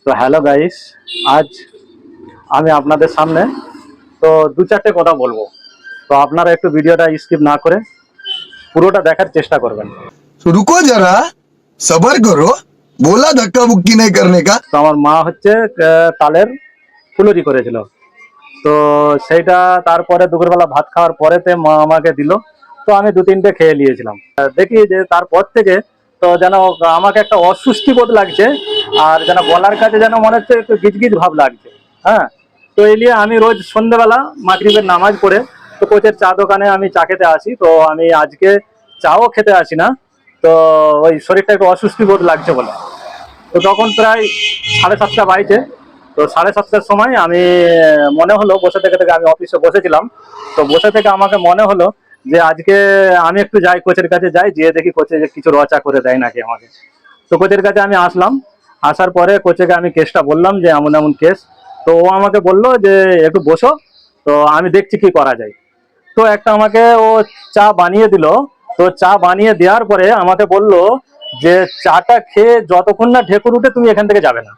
তো hello guys, আজ আমি আপনাদের সামনে তো দু চারটে কথা বলবো। তো আপনারা একটু ভিডিওটা স্কিপ না করে পুরোটা দেখার চেষ্টা করবেন। तो रुको जरा सबर करो बोला धक्का मुक्की नहीं करने का। তো আমার মা হচ্ছে তালের ফুলুরি করেছিল। তো সেইটা তারপরে দুপুরবেলা ভাত খাওয়ার পরেতে মা আমাকে দিল। তো আমি দু তিনটে খেয়ে নিয়েছিলাম। দেখি যে তারপর থেকে তো যেন আমাকে একটা অস্বস্তি বোধ লাগছে, আর যেন গলার কাছে যেন মনে হচ্ছে একটু গিজগিজ ভাব লাগছে। হ্যাঁ, তো এই নিয়ে আমি রোজ সন্ধ্যেবেলা মাগরিবের নামাজ পড়ে তো কোচের চা দোকানে আমি চা খেতে আসি। তো আমি আজকে চাও খেতে আসি না, তো ওই শরীরটা একটু অস্বস্তি বোধ লাগছে বলে। তো তখন প্রায় 7:30 বাজছে। তো 7:30টার সময় আমি মনে হলো, বসে থেকে থেকে আমি অফিসে বসেছিলাম, তো বসে থেকে আমাকে মনে হলো যে আজকে আমি একটু যাই, কোচের কাছে যাই, যেয়ে দেখি কোচে যে কিছু রচা করে দেয় নাকি আমাকে। তো কোচের কাছে আমি আসলাম। আসার পরে কোচেকে আমি কেসটা বললাম যে এমন এমন কেস। তো ও আমাকে বললো যে একটু বসো, তো আমি দেখছি কি করা যায়। তো একটা আমাকে ও চা বানিয়ে দিল। তো চা বানিয়ে দেওয়ার পরে আমাকে বললো যে চাটা খেয়ে যতক্ষণ না ঢেকুর উঠে তুমি এখান থেকে যাবে না।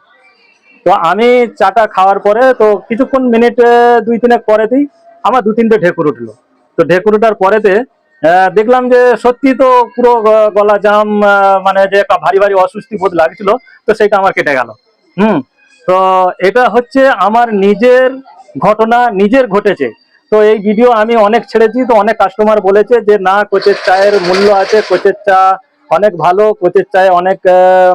তো আমি চাটা খাওয়ার পরে তো কিছুক্ষণ মিনিট দুই তিনেক পরেতেই আমার দু তিনটে ঢেকুর উঠলো। তো ঢেকুর উঠার পরেতে দেখলাম যে সত্যি তো পুরো গলা জাম, মানে যে একটা ভারী ভারী অস্বস্তি বোধ লাগছিল, তো সেটা আমার কেটে গেল। হুম। তো এটা হচ্ছে আমার নিজের ঘটনা, নিজের ঘটেছে। তো এই ভিডিও আমি অনেক ছেড়েছি, তো অনেক কাস্টমার বলেছে যে না, কোচের চায়ের মূল্য আছে, কোচের চা অনেক ভালো, কোচের চায়ে অনেক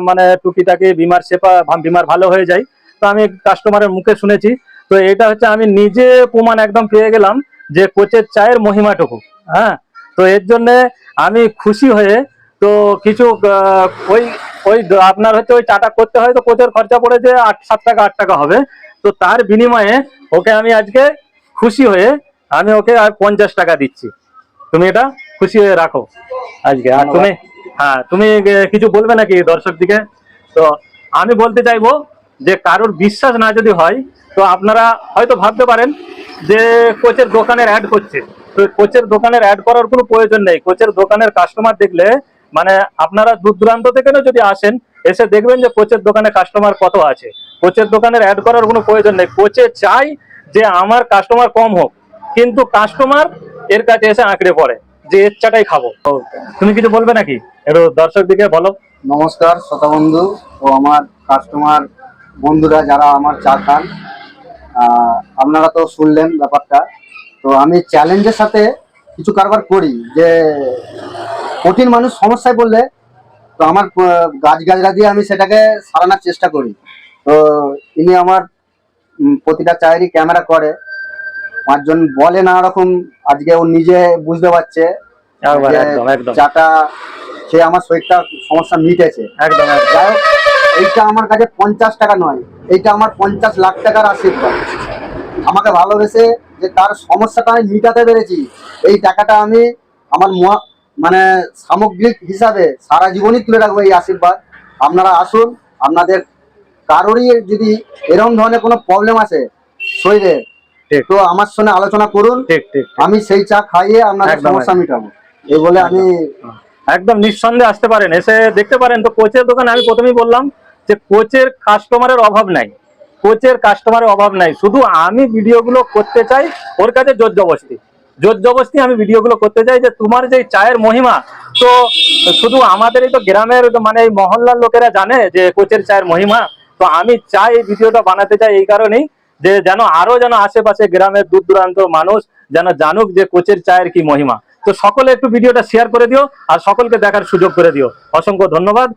মানে টুকিটাকি বিমার ভালো হয়ে যায়। তো আমি কাস্টমারের মুখে শুনেছি। তো এটা হচ্ছে আমি নিজে প্রমাণ একদম পেয়ে গেলাম যে কোচের চায়ের মহিমাটুকু। হ্যাঁ, তো এর জন্য আমি খুশি হয়ে তো কিছু ওই ওই আপনার হচ্ছে ওই চাটা করতে হয়, তো কোচের খরচা পড়ে যে 7 টাকা 8 টাকা হবে। তো তার বিনিময়ে ওকে আমি আজকে খুশি হয়ে আমি ওকে আর 50 টাকা দিচ্ছি। তুমি এটা খুশি হয়ে রাখো আজকে। আর তুমি, হ্যাঁ, তুমি কিছু বলবে নাকি দর্শক দিকে? তো আমি বলতে চাইবো যে কারোর বিশ্বাস না যদি হয়, তো আপনারা হয়তো ভাবতে পারেন যে কোচের দোকানের অ্যাড করছে। তো কোচের দোকানের অ্যাড করার কোনো প্রয়োজন নেই। কোচের দোকানের কাস্টমার দেখলে, মানে আপনারা দূর দূরান্ত থেকে যদি আসেন, এসে দেখবেন যে কোচের দোকানে কাস্টমার কত আছে। কোচের দোকানের অ্যাড করার কোনো প্রয়োজন নেই। কোচে চাই যে আমার কাস্টমার কম হোক, কিন্তু কাস্টমার এর কাছে এসে আঁকড়ে পড়ে যে এর চাটাই খাবো। তুমি কিছু বলবে নাকি, একটু দর্শক দিকে বলো। নমস্কার শ্রোতা বন্ধু ও আমার কাস্টমার বন্ধুরা যারা আমার চা খান, আপনারা তো শুনলেন ব্যাপারটা। তো আমি চ্যালেঞ্জের সাথে কিছু কারবার করি যে কঠিন মানুষ সমস্যায় পড়লে তো আমার গাছগাছরা দিয়ে আমি সেটাকে সারানোর চেষ্টা করি। তো ইনি আমার প্রতিটা চায়েরই ক্যামেরা করে, 5 জন বলে না রকম, আজকে ও নিজে বুঝতে পারছে চাটা সে আমার শরীরটা সমস্যা মিটেছে। একদম যাই হোক, এইটা আমার কাছে 50 টাকা নয়, এইটা আমার 50 লাখ টাকার আশীর্বাদ। আমাকে ভালোবেসে যে তার সমস্যাটা আমি মিটাতে পেরেছি, এই টাকাটা আমি আমার মানে সামগ্রিক হিসাবে সারা জীবনই তুলে রাখবো এই আশীর্বাদ। আপনারা আসুন, আপনাদের কারোরই যদি এরকম ধরনের কোনো প্রবলেম আছে শরীরে, তো আমার সঙ্গে আলোচনা করুন। আমি সেই চা খাইয়ে আপনাদের সমস্যা মিটাবো। এই বলে আমি একদম নিঃসন্দেহে আসতে পারেন, এসে দেখতে পারেন। তো কোচের দোকানে আমি প্রথমেই বললাম যে কোচের কাস্টমারের অভাব নাই, কোচের কাস্টমারের অভাব নাই। শুধু আমি ভিডিওগুলো করতে চাই ওর কাছে জোর জবরদস্তি আমি ভিডিওগুলো করতে চাই যে তোমার যে চায়ের মহিমা, তো শুধু আমাদের এই তো গ্রামের মানে এই মহল্লার লোকেরা জানে যে কোচের চায়ের মহিমা। তো আমি চাই এই ভিডিওটা বানাতে চাই এই কারণেই যে যেন আরো যেন আশেপাশে গ্রামের দূর দূরান্ত মানুষ যেন জানুক যে কোচের চায়ের কি মহিমা। তো সকলে একটু ভিডিওটা শেয়ার করে দিও আর সকলকে দেখার সুযোগ করে দিও। অসংখ্য ধন্যবাদ।